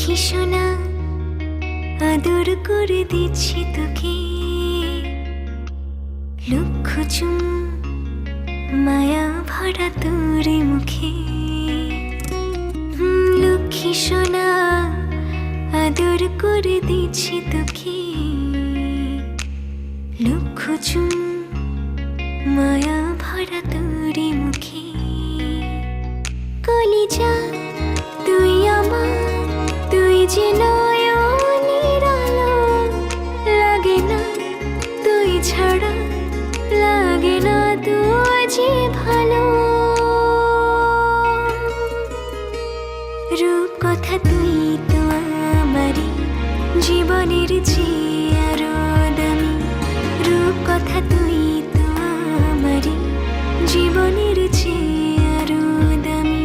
লক্ষ্মী সোনা আদর করে দিচ্ছি তোকে, লক্ষ চুম মায়া ভরা তোর মুখে। লক্ষ্মী সোনা আদর করে দিচ্ছি তোকে, লক্ষ চুম মায়া ভরা তোর মুখে। কলিজা তুই আমার, তুই যে নয়নের আলো, লাগে না তুই ছাড়া, লাগে না তুই যে ভালো। রূপ কথা তুই তো আমারই জীবনের চেয়ে আরো দামি, রূপ কথা তুই তো আমারই জীবনের চেয়ে আরো দামি।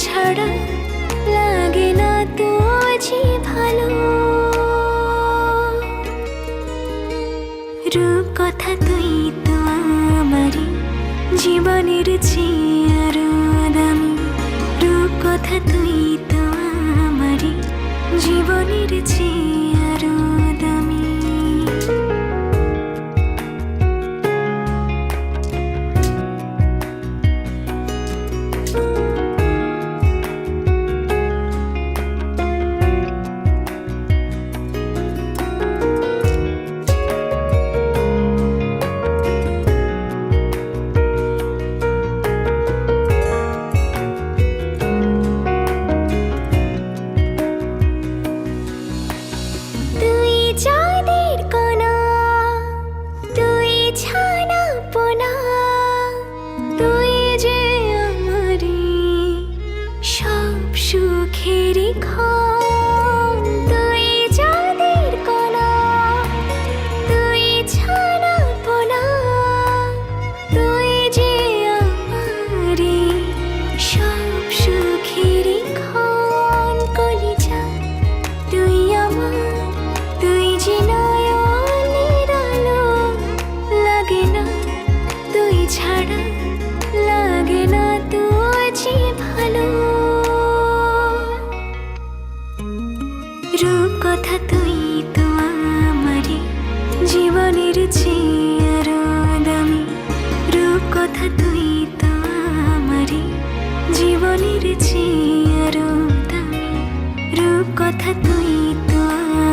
ছাড়া লাগে না তো যে ভালো। রূপ কথা তুই তো আমারই জীবনের চেয়ে আরো দামি, রূপ কথা তুই তো আমারই জীবনের চেয়ে আরো দামি। সুখেরি ক্ষণ তুই চাঁদের কণা, তুই ছানা পোনা, তুই যে আমারি সব সুখেরি ক্ষণ। কলিজা তুই আমার, তুই যে নয়নের আলো, লাগে না তুই ছাড়া, লাগে না তুই যে ভালো। রূপ কথা তুই তো আমারই জীবনের চেয়ে আরো দামি, রূপ কথা তুই তো আমারই জীবনের চেয়ে আরো দামি, রূপ কথা তুই তো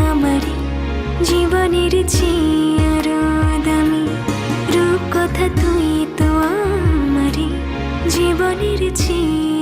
আমারই জীবনের চেয়ে আরো দামি, রূপ কথা তুই তো আমারই জীবনের চেয়ে